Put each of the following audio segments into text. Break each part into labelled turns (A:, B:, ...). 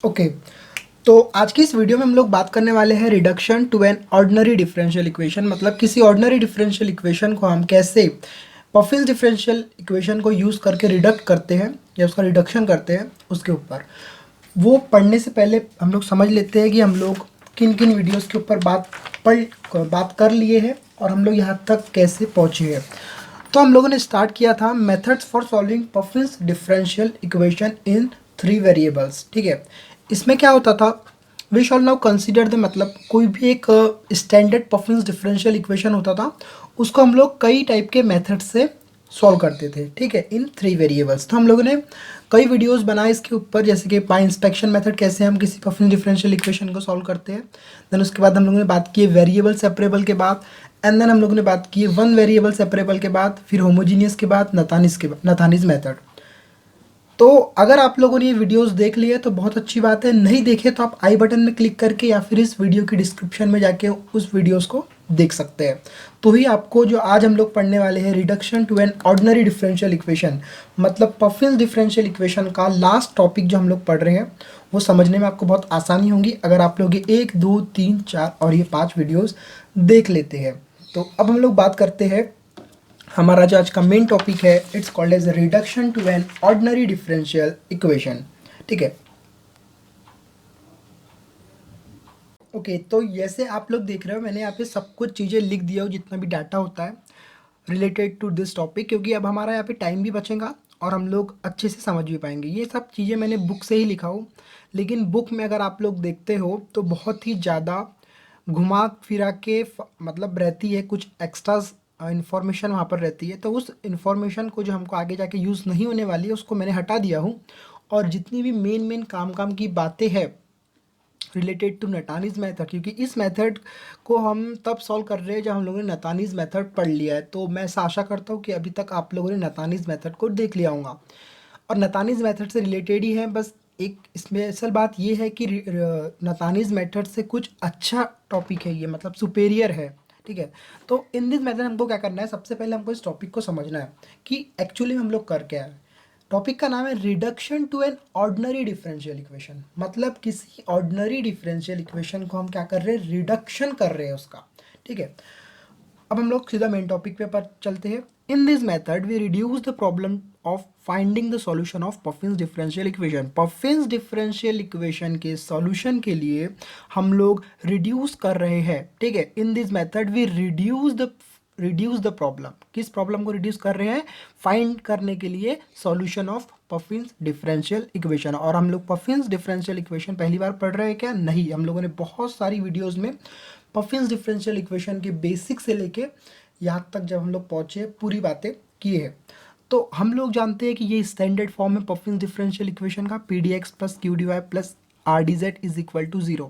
A: Okay. तो आज की इस वीडियो में हम लोग बात करने वाले हैं reduction to an ordinary differential equation. मतलब किसी ऑर्डिनरी डिफरेंशियल इक्वेशन को हम कैसे पफिन्स डिफरेंशियल इक्वेशन को यूज़ करके रिडक्ट करते हैं या उसका रिडक्शन करते हैं उसके ऊपर। वो पढ़ने से पहले हम लोग समझ लेते हैं कि हम लोग किन किन वीडियोस के ऊपर बात कर लिए हैं और हम लोग यहाँ तक कैसे पहुँचे हैं। तो हम लोगों ने स्टार्ट किया था methods for solving puffins differential equation in 3 variables. ठीक है, इसमें क्या होता था, we shall now consider the, मतलब कोई भी एक स्टैंडर्ड पफिन्स डिफरेंशियल इक्वेशन होता था, उसको हम लोग कई टाइप के मेथड से सॉल्व करते थे। ठीक है, इन 3 वेरिएबल्स। तो हम लोगों ने कई वीडियोस बनाए इसके ऊपर, जैसे कि बाय इंस्पेक्शन मेथड कैसे हम किसी पफिन्स डिफरेंशियल इक्वेशन को सॉल्व करते हैं। देन उसके बाद हम लोगों ने बात की वेरिएबल सेपरेबल के बाद, एंड देन हम लोगों ने बात की वन वेरिएबल सेपरेबल के बाद, फिर होमोजीनियस के बाद नथानीज मेथड। तो अगर आप लोगों ने ये वीडियोस देख लिए तो बहुत अच्छी बात है, नहीं देखे तो आप आई बटन में क्लिक करके या फिर इस वीडियो की डिस्क्रिप्शन में जाके उस वीडियोस को देख सकते हैं। तो ही आपको जो आज हम लोग पढ़ने वाले हैं reduction to an ordinary differential equation, मतलब पफिन्स डिफरेंशियल इक्वेशन का लास्ट टॉपिक जो हम लोग पढ़ रहे हैं, वो समझने में आपको बहुत आसानी होगी अगर आप लोग ये 1, 2, 3, 4 और ये 5 वीडियोज़ देख लेते हैं। तो अब हम लोग बात करते हैं, हमारा जो आज का मेन टॉपिक है, it's called as reduction to an ordinary differential equation. ठीक है, ओके। तो जैसे आप लोग देख रहे हो, मैंने यहाँ पे सब कुछ चीज़ें लिख दिया हो, जितना भी डाटा होता है रिलेटेड टू दिस टॉपिक, क्योंकि अब हमारा यहाँ पे टाइम भी बचेगा और हम लोग अच्छे से समझ भी पाएंगे। ये सब चीज़ें मैंने बुक से ही लिखा हो, लेकिन बुक में अगर आप लोग देखते हो तो बहुत ही ज़्यादा घुमा फिरा के मतलब रहती है, कुछ एक्स्ट्रास इन्फॉर्मेशन वहाँ पर रहती है। तो उस इन्फॉर्मेशन को जो हमको आगे जाके यूज़ नहीं होने वाली है, उसको मैंने हटा दिया हूँ। और जितनी भी मेन मेन काम की बातें हैं रिलेटेड टू नटानीज मेथड, क्योंकि इस मेथड को हम तब सॉल्व कर रहे हैं जब हम लोगों ने नतानीज मेथड पढ़ लिया है। तो मैं ऐसा आशा करता हूँ कि अभी तक आप लोगों ने नतानीज मेथड को देख लिया होगा और नतानीज मेथड से रिलेटेड ही है। बस एक स्पेशल बात ये है कि नतानीज मेथड से कुछ अच्छा टॉपिक है ये, मतलब सुपेरियर है। ठीक है, तो इन दिस मेथड हमको क्या करना है, सबसे पहले हमको इस टॉपिक को समझना है कि एक्चुअली हम लोग कर क्या है। टॉपिक का नाम है reduction to an ordinary differential equation, मतलब किसी ऑर्डिनरी डिफरेंशियल इक्वेशन को हम क्या कर रहे हैं, रिडक्शन कर रहे हैं उसका। ठीक है, अब हम लोग सीधा मेन टॉपिक पे पर चलते हैं। In this method we reduce the problem of finding the solution of puffins differential equation. Pfaffian differential equation के सॉल्यूशन के लिए हम लोग रिड्यूस कर रहे हैं। ठीक है, in this method we reduce the problem. किस प्रॉब्लम को रिड्यूस कर रहे हैं, फाइंड करने के लिए solution of puffins differential equation. और हम लोग पफिन्स डिफरेंशियल इक्वेशन पहली बार पढ़ रहे हैं क्या, नहीं, हम लोगों ने बहुत सारी वीडियोस में पफिन्स डिफरेंशियल इक्वेशन के बेसिक से लेके यहाँ तक जब हम लोग पहुँचे पूरी बातें किए हैं। तो हम लोग जानते हैं कि ये स्टैंडर्ड फॉर्म है पफिन्स डिफरेंशियल इक्वेशन का, P d x plus Q d y plus R d z is equal to 0।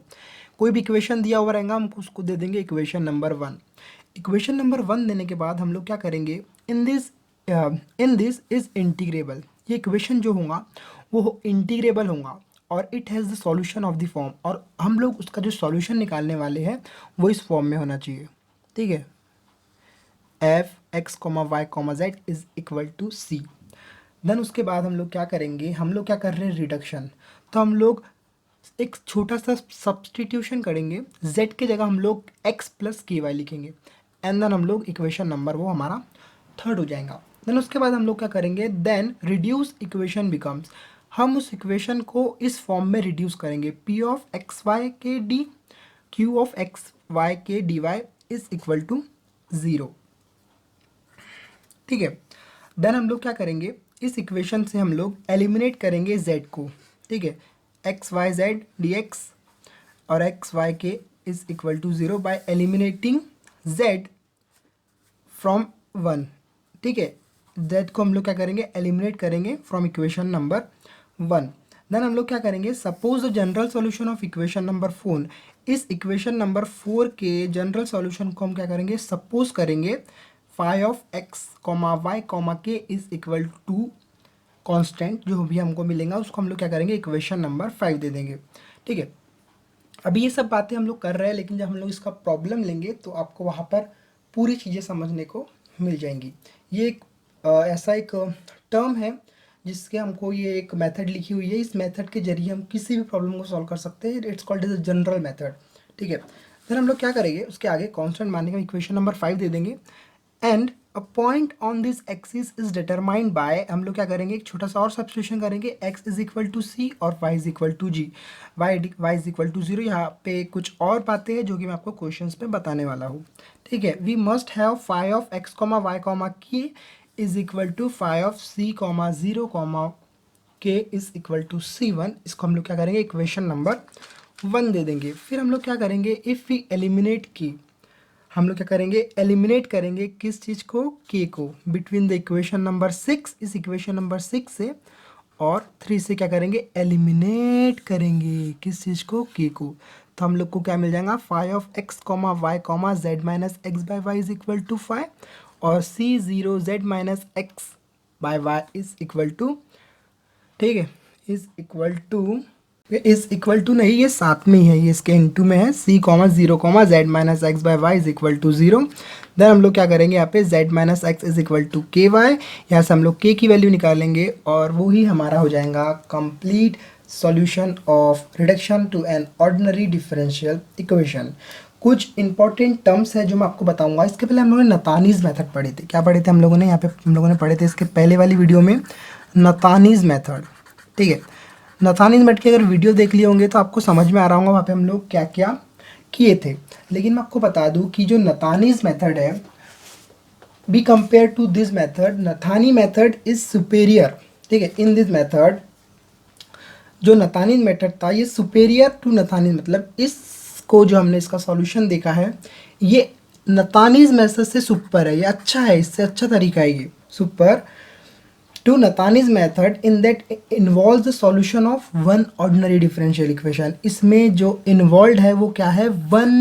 A: कोई भी इक्वेशन दिया हुआ रहेगा, हम उसको दे देंगे इक्वेशन नंबर 1। इक्वेशन नंबर 1 देने के बाद हम लोग क्या करेंगे, इन दिस इज इंटीग्रेबल। ये इक्वेशन जो होगा वो इंटीग्रेबल होगा और it has the solution of the form, और हम लोग उसका जो सॉल्यूशन निकालने वाले हैं वो इस फॉर्म में होना चाहिए। ठीक है, f x comma Y comma z is equal to c. Then उसके बाद हम लोग क्या करेंगे, हम लोग क्या कर रहे हैं, रिडक्शन। तो हम लोग एक छोटा सा सब्सटीट्यूशन करेंगे, z के जगह हम लोग x प्लस के वाई लिखेंगे, एंड देन हम लोग इक्वेशन नंबर वो हमारा थर्ड हो जाएगा। देन उसके बाद हम लोग क्या करेंगे, देन रिड्यूस इक्वेशन बिकम्स, हम उस इक्वेशन को इस फॉर्म में रिड्यूस करेंगे, p of X Y K D q of X Y K D Y is equal to 0। ठीक है, देन हम लोग क्या करेंगे, इस इक्वेशन से हम लोग एलिमिनेट करेंगे z को। ठीक है, x y z d x और x Y k is equal to 0 by eliminating z from 1। ठीक है, z को हम लोग क्या करेंगे, एलिमिनेट करेंगे फ्रॉम इक्वेशन नंबर 1। देन हम लोग क्या करेंगे, suppose the general solution of equation number 4। इस इक्वेशन नंबर 4 के जनरल सॉल्यूशन को हम क्या करेंगे, सपोज करेंगे phi of x comma Y comma के इज इक्वल टू कांस्टेंट, जो भी हमको मिलेगा उसको हम लोग क्या करेंगे, इक्वेशन नंबर 5 दे देंगे। ठीक है, अभी ये सब बातें हम लोग कर रहे हैं, लेकिन जब हम लोग इसका प्रॉब्लम लेंगे तो आपको वहाँ पर पूरी चीज़ें समझने को मिल जाएंगी। ये एक ऐसा एक टर्म है जिसके हमको ये एक मेथड लिखी हुई है, इस मेथड के जरिए हम किसी भी प्रॉब्लम को सॉल्व कर सकते हैं। It's called as a general method, ठीक है। फिर हम लोग क्या करेंगे, उसके आगे कांस्टेंट मानने का इक्वेशन नंबर 5 दे देंगे। And a point on this axis is determined by, हम लोग क्या करेंगे, एक छोटा सा और सब्स्टिट्यूशन करेंगे, x is equal to c और y is equal to g, y is equal to 0। यहाँ पे कुछ और बातें हैं जो कि मैं आपको क्वेश्चंस पे बताने वाला हूँ, ठीक है। We must have phi of x comma Y comma के is equal to phi of c comma 0 comma के इज इक्वल टू c1। इसको हम लोग क्या करेंगे, इक्वेशन नंबर 1 दे देंगे। फिर हम लोग क्या करेंगे, इफ़ वी एलिमिनेट की, हम लोग क्या करेंगे, एलिमिनेट करेंगे किस चीज़ को, के को, बिटवीन द इक्वेशन नंबर 6, इस इक्वेशन नंबर 6 से और 3 से क्या करेंगे, एलिमिनेट करेंगे किस चीज़ को, के को। तो हम लोग को क्या मिल जाएगा, phi of x comma Y comma z minus x by y is equal to phi, और c 0 z minus x by y is equal to, ठीक है, इज इक्वल टू नहीं, ये साथ में ही है, ये इसके इनटू में है, c comma 0 comma z minus x by y is equal to 0। Then हम लोग क्या करेंगे, यहाँ पे z minus x is equal to k y, यहाँ से हम लोग k की वैल्यू निकालेंगे और वो ही हमारा हो जाएगा complete solution of reduction to an ordinary differential equation. कुछ इंपॉर्टेंट टर्म्स है जो मैं आपको बताऊंगा। इसके पहले हम लोगों ने नतानीज मेथड पढ़े थे, क्या पढ़े थे हम लोगों ने, यहाँ पे हम लोगों ने पढ़े थे इसके पहले वाली वीडियो में नतानीज मेथड, ठीक है। नथानीज मेथड की अगर वीडियो देख लिए होंगे तो आपको समझ में आ रहा होगा वहाँ पे हम लोग क्या क्या किए थे। लेकिन मैं आपको बता दूं कि जो नथानीज मेथड है, be compare to this method, Natani method is superior, ठीक है। इन दिस मेथड जो नथानीज मेथड था ये सुपेरियर टू नथानीज, मतलब इसको जो हमने इसका सॉल्यूशन देखा है ये नथानीज मेथड से सुपर है, ये अच्छा है, इससे अच्छा तरीका है ये super to Nathani's method in that involves the solution of one ordinary differential equation। इसमें जो involved है वो क्या है, one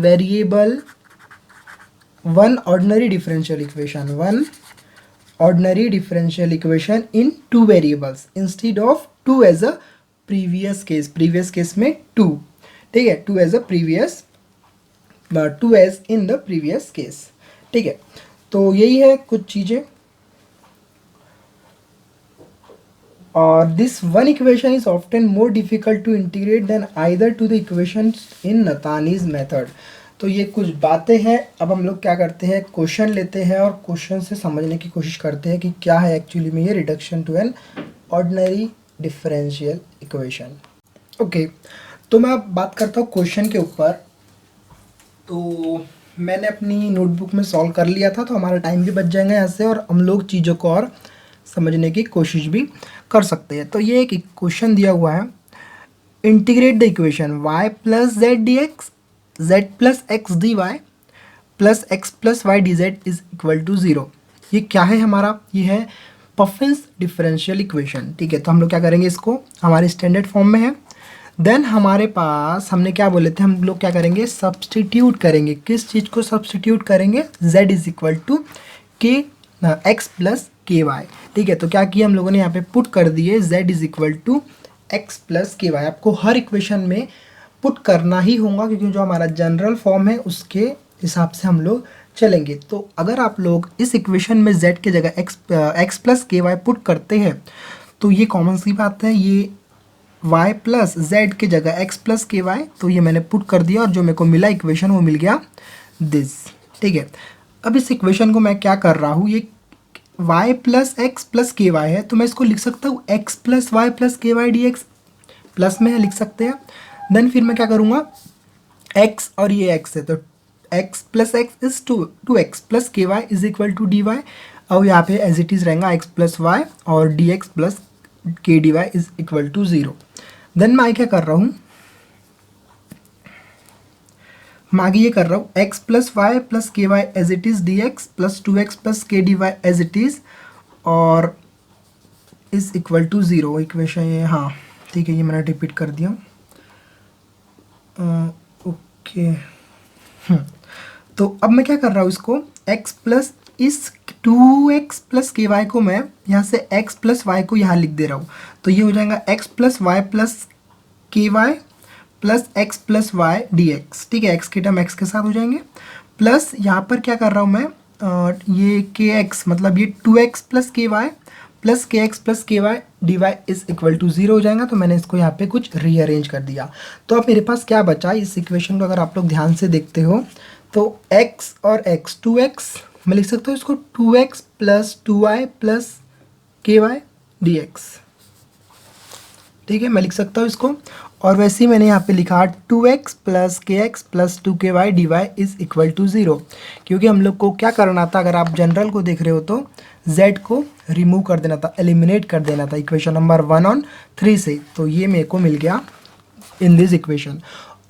A: variable, one ordinary differential equation in two variables instead of two as a previous case में two, ठीक है, two as in the previous case, ठीक है। तो यही है कुछ चीज़ें, और this one equation is often more difficult to integrate than either two the equations in Natani's method. तो ये कुछ बातें हैं। अब हम लोग क्या करते हैं, क्वेश्चन लेते हैं और क्वेश्चन से समझने की कोशिश करते हैं कि क्या है एक्चुअली में ये reduction to an ordinary differential equation. Okay, तो मैं अब बात करता हूँ क्वेश्चन के ऊपर। तो मैंने अपनी नोटबुक में सॉल्व कर लिया था, तो हमारा टाइम भी बच जाएगा यहाँ से और हम लोग चीज़ों को और समझने की कोशिश भी कर सकते हैं। तो ये एक क्वेश्चन दिया हुआ है, integrate the equation y plus z d x, z plus x d y plus x plus y d z is equal to 0। ये क्या है हमारा, ये है पफिन्स डिफरेंशियल इक्वेशन, ठीक है। तो हम लोग क्या करेंगे, इसको हमारे स्टैंडर्ड फॉर्म में है। देन हमारे पास हमने क्या बोले थे, हम लोग क्या करेंगे, सब्सटीट्यूट करेंगे, किस चीज़ को सब्सटीट्यूट करेंगे, z इज इक्वल टू के एक्स प्लस के वाई, ठीक है। तो क्या किया हम लोगों ने, यहाँ पे पुट कर दिए z is equal to x plus के वाई। आपको हर इक्वेशन में पुट करना ही होगा क्योंकि जो हमारा जनरल फॉर्म है उसके हिसाब से हम लोग चलेंगे। तो अगर आप लोग इस इक्वेशन में z की जगह एक्स प्लस के वाई पुट करते हैं तो ये कॉमन सी बात है, ये y प्लस जेड की जगह x प्लस के वाई, तो ये मैंने पुट कर दिया और जो मेरे को मिला इक्वेशन वो मिल गया दिस, ठीक है। अब इस इक्वेशन को मैं क्या कर रहा हूँ, ये y प्लस एक्स प्लस के वाई है, तो मैं इसको लिख सकता हूँ x प्लस वाई प्लस के वाई डी एक्स, प्लस में है लिख सकते हैं। देन फिर मैं क्या करूँगा, x और ये x है तो x plus X is two x plus के Y is equal to D Y, और यहाँ पे एज इट इज़ रहेगा x प्लस वाई और D x plus K D Y is equal to 0। Then मैं क्या कर रहा हूँ, मैं आगे ये कर रहा हूँ x प्लस वाई प्लस के Y as it is D x plus 2x plus K D Y as it is और इज इक्वल टू 0 इक्वेशन ये, हाँ ठीक है, ये मैंने रिपीट कर दिया। ओके, तो अब मैं क्या कर रहा हूँ, इसको x प्लस इस 2x प्लस के वाई को मैं यहाँ से x प्लस वाई को यहाँ लिख दे रहा हूँ, तो ये हो जाएगा x प्लस वाई प्लस के y plus x plus y d x, ठीक है। x के टर्म x के साथ हो जाएंगे, प्लस यहाँ पर क्या कर रहा हूँ मैं, ये के एक्स मतलब ये 2x प्लस के y plus k x plus के y d Y is equal to 0 हो जाएगा। तो मैंने इसको यहाँ पे कुछ रीअरेंज कर दिया। तो अब मेरे पास क्या बचा इस इक्वेशन को, अगर आप लोग ध्यान से देखते हो तो x और x 2x, मैं लिख सकता हूँ इसको 2x प्लस 2y प्लस के वाई डी एक्स। ठीक है, मैं लिख सकता हूँ इसको। और वैसे ही मैंने यहाँ पे लिखा 2x plus k x plus 2ky d Y is equal to 0, क्योंकि हम लोग को क्या करना था, अगर आप जनरल को देख रहे हो तो z को रिमूव कर देना था, एलिमिनेट कर देना था इक्वेशन नंबर 1 और 3 से। तो ये मेरे को मिल गया इन दिस इक्वेशन।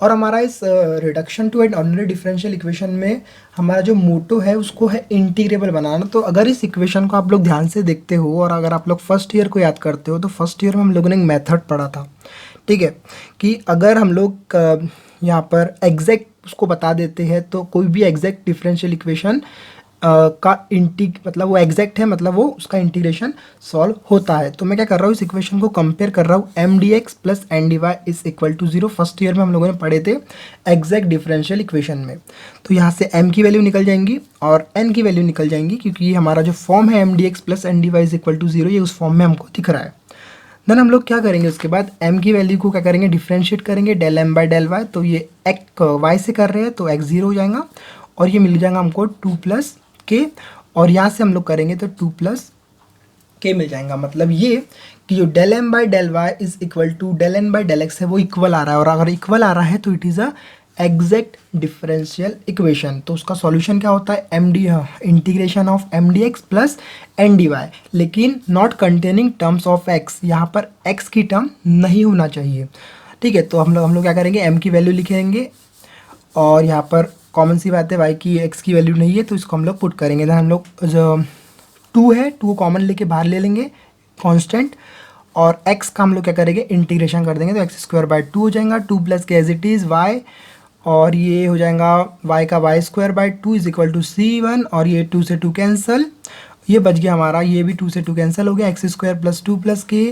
A: और हमारा इस reduction to an ordinary differential equation में हमारा जो मोटो है उसको है इंटीग्रेबल बनाना। तो अगर इस इक्वेशन को आप लोग ध्यान से देखते हो और अगर आप लोग फर्स्ट ईयर को याद करते हो तो फर्स्ट ईयर में हम लोगों ने एक मेथड पढ़ा था, ठीक है, कि अगर हम लोग यहाँ पर एग्जैक्ट उसको बता देते हैं तो कोई भी एग्जैक्ट डिफरेंशियल इक्वेशन का मतलब वो एग्जैक्ट है, मतलब वो उसका इंटीग्रेशन सॉल्व होता है। तो मैं क्या कर रहा हूँ, इस इक्वेशन को कंपेयर कर रहा हूँ M D x plus N D Y is equal to 0। First year में हम लोगों ने पढ़े थे एग्जैक्ट डिफरेंशियल इक्वेशन में। तो यहाँ से m की वैल्यू निकल जाएंगी और n की वैल्यू निकल जाएंगी, क्योंकि ये हमारा जो फॉर्म है M D x plus N D Y is equal to 0, ये उस फॉर्म में हमको दिख रहा है। देन हम लोग क्या करेंगे, उसके बाद m की वैल्यू को क्या करेंगे, डिफ्रेंशिएट करेंगे del m by del y. तो ये x y से कर रहे हैं तो x 0 हो जाएगा और ये मिल जाएगा हमको 2 प्लस के, और यहाँ से हम लोग करेंगे तो 2 प्लस के मिल जाएगा। मतलब ये कि जो del m by del y is equal to del n by del x है वो इक्वल आ रहा है, और अगर इक्वल आ रहा है तो it is a exact differential equation. तो उसका सॉल्यूशन क्या होता है, M D integration of M D x plus N D Y, लेकिन not containing terms of X, यहाँ पर एक्स की टर्म नहीं होना चाहिए। ठीक है, तो हम लोग क्या करेंगे, एम की वैल्यू लिखेंगे और यहाँ पर कॉमन सी बात है वाई की एक्स की वैल्यू नहीं है तो इसको हम लोग पुट करेंगे। देन हम लोग जो 2 है 2 कॉमन लेके बाहर ले लेंगे कांस्टेंट, और x का हम लोग क्या करेंगे, इंटीग्रेशन कर देंगे तो एक्स स्क्वायर बाई 2 हो जाएगा, 2 प्लस के एज इट इज़ y, और ये हो जाएगा y का y square by 2 is equal to c1, और ये 2 से 2 कैंसिल, ये बच गया हमारा, ये भी 2 से 2 कैंसिल हो गया, एक्स स्क्वायर प्लस 2 प्लस के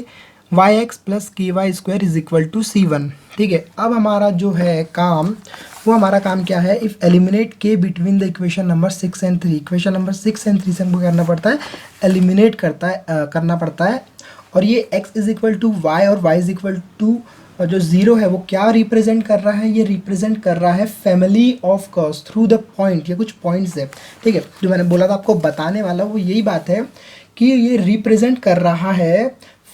A: वाई एक्स प्लस के y square is equal to c1। ठीक है, अब हमारा जो है काम, वो हमारा काम क्या है, इफ़ एलिमिनेट के between the equation number 6 and 3। Equation number 6 and 3 से हमको करना पड़ता है, एलिमिनेट करना पड़ता है। और ये x is equal to y और y इज इक्वल टू जो 0 है वो क्या रिप्रेजेंट कर रहा है, ये रिप्रेजेंट कर रहा है family of curves through the point. ये कुछ पॉइंट्स है, ठीक है, जो मैंने बोला था आपको बताने वाला, वो यही बात है कि ये रिप्रेजेंट कर रहा है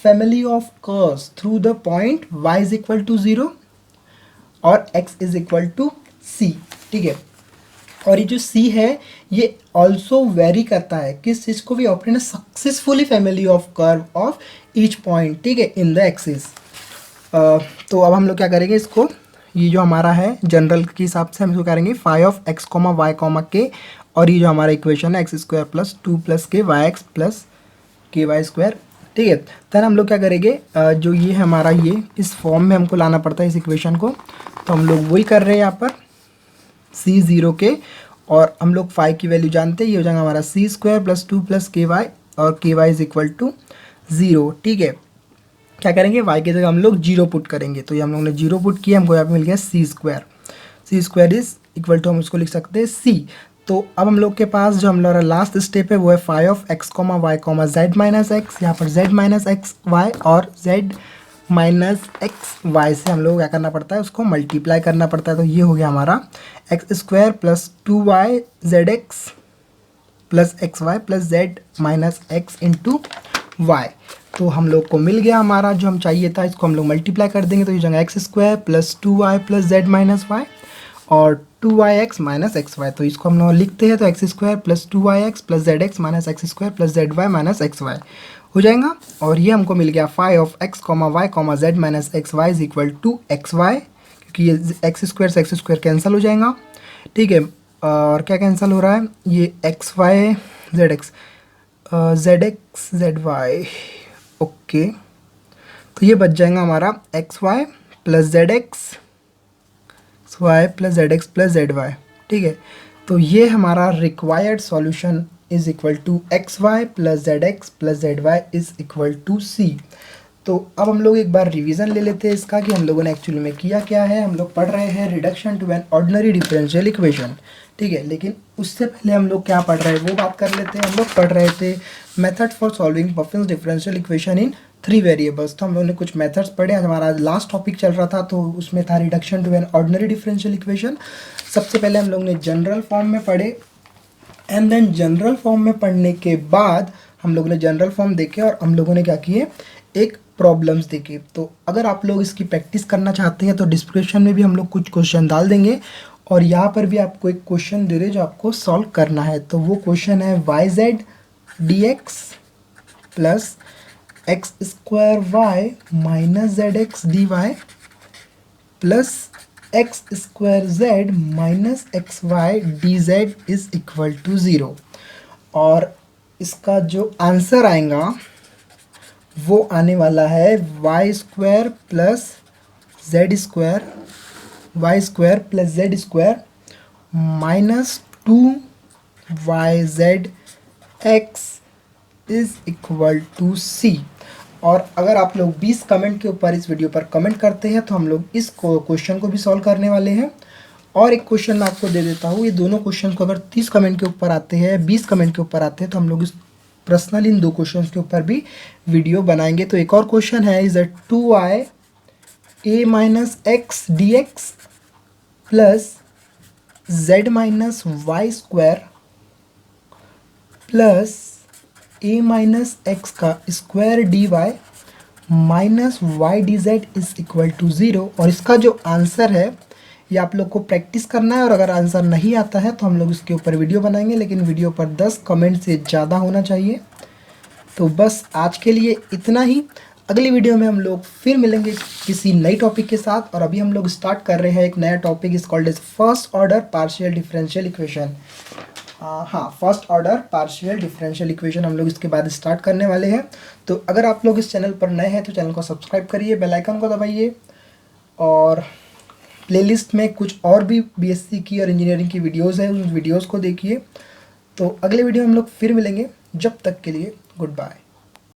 A: family of curves through the point y is equal to 0 और x is equal to c। ठीक है, और ये जो c है ये ऑल्सो वेरी करता है किस चीज़ को भी, obtain successfully family of curve of each point, ठीक है, इन द एक्सिस। तो अब हम लोग क्या करेंगे, इसको ये जो हमारा है जनरल के हिसाब से हम इसको करेंगे phi of x comma Y comma k, और ये जो हमारा इक्वेशन है एक्स स्क्वायर प्लस 2 प्लस के वाई एक्स प्लस के वाई स्क्वायर। ठीक है, तो हम लोग क्या करेंगे, जो ये हमारा ये इस फॉर्म में हमको लाना पड़ता है इस इक्वेशन को, तो हम लोग वही कर रहे हैं यहाँ पर c0 के, और हम लोग फाई की वैल्यू जानते हैं, ये हो जाएगा हमारा c स्क्वायर प्लस 2 प्लस के वाई, और के वाई इज इक्वल टू 0। ठीक है, क्या करेंगे, y की जगह हम लोग 0 पुट करेंगे, तो ये हम लोग ने 0 पुट किया, हमको यहाँ पे मिल गया c square is equal to, हम उसको लिख सकते हैं c। तो अब हम लोग के पास जो हम लोग लास्ट स्टेप है वो है phi of x comma Y comma z minus x, यहाँ पर z माइनस एक्स वाई और z माइनस एक्स वाई से हम लोग क्या करना पड़ता है, उसको मल्टीप्लाई करना पड़ता है। तो ये हो गया हमारा x square plus 2y z x plus x y plus z minus x into y. तो हम लोग को मिल गया हमारा जो हम चाहिए था, इसको हम लोग मल्टीप्लाई कर देंगे तो ये जाएगा x square plus 2y plus z minus y और 2yx माइनस एक्स वाई। तो इसको हम लोग लिखते हैं तो x square plus 2yx plus z x minus x square plus z y minus x y हो जाएगा। और ये हमको मिल गया phi of x comma Y comma z minus x y is equal to x y, क्योंकि ये x square से एक्स स्क्वायर कैंसिल हो जाएगा। ठीक है, और क्या कैंसिल हो रहा है, ये x y z x z x z y, okay, तो ये बच जाएगा हमारा x y plus z x y plus z x plus z y. ठीक है, तो ये हमारा required solution is equal to x y plus z x plus z y is equal to c. तो अब हम लोग एक बार रिवीजन ले लेते हैं इसका कि हम लोगों ने एक्चुअली में किया क्या है। हम लोग पढ़ रहे हैं reduction to an ordinary differential equation, ठीक है। लेकिन उससे पहले हम लोग क्या पढ़ रहे हैं वो बात कर लेते हैं। हम लोग पढ़ रहे थे method for solving puffins differential equation in 3 variables. तो हम लोगों ने कुछ मेथड्स पढ़े। आज हमारा लास्ट टॉपिक चल रहा था तो उसमें था reduction to an ordinary differential equation. सबसे पहले हम लोग ने जनरल फॉर्म में पढ़े एंड देन जनरल फॉर्म में पढ़ने के बाद हम लोगों ने जनरल फॉर्म देखे और हम लोगों ने क्या किए, एक प्रॉब्लम्स देखे। तो अगर आप लोग इसकी प्रैक्टिस करना चाहते हैं तो डिस्क्रिप्शन में भी हम लोग कुछ क्वेश्चन डाल देंगे और यहाँ पर भी आपको एक क्वेश्चन दे रहे जो आपको सॉल्व करना है। तो वो क्वेश्चन है y z d x plus x square y minus z x d y plus x square z minus x y d z is equal to 0। और इसका जो आंसर आएगा वो आने वाला है y square plus z square y square plus z square minus 2 y z x is equal to c. और अगर आप लोग 20 कमेंट के ऊपर इस वीडियो पर कमेंट करते हैं तो हम लोग इस क्वेश्चन को भी सॉल्व करने वाले हैं। और एक क्वेश्चन मैं आपको दे देता हूँ, ये दोनों क्वेश्चन को अगर 30 कमेंट के ऊपर आते हैं, 20 कमेंट के ऊपर आते हैं तो हम लोग इस पर्सनली इन 2 क्वेश्चन के ऊपर भी वीडियो बनाएंगे। तो एक और क्वेश्चन है is 2i a minus x d x plus z minus y square plus a minus x का square d y minus y d z is equal to 0। और इसका जो आंसर है ये आप लोग को प्रैक्टिस करना है और अगर आंसर नहीं आता है तो हम लोग इसके ऊपर वीडियो बनाएंगे, लेकिन वीडियो पर 10 कमेंट से ज़्यादा होना चाहिए। तो बस आज के लिए इतना ही। अगली वीडियो में हम लोग फिर मिलेंगे किसी नई टॉपिक के साथ। और अभी हम लोग स्टार्ट कर रहे हैं एक नया topic is called as first order partial differential equation. हाँ, first order partial differential equation हम लोग इसके बाद स्टार्ट करने वाले हैं। तो अगर आप लोग इस चैनल पर नए हैं तो चैनल को सब्सक्राइब करिए, बेल आइकन को दबाइए और प्लेलिस्ट में कुछ और भी बीएससी की और इंजीनियरिंग की वीडियोस है, उन वीडियोस को देखिए। तो अगले वीडियो में हम लोग फिर मिलेंगे, जब तक के लिए गुड बाय।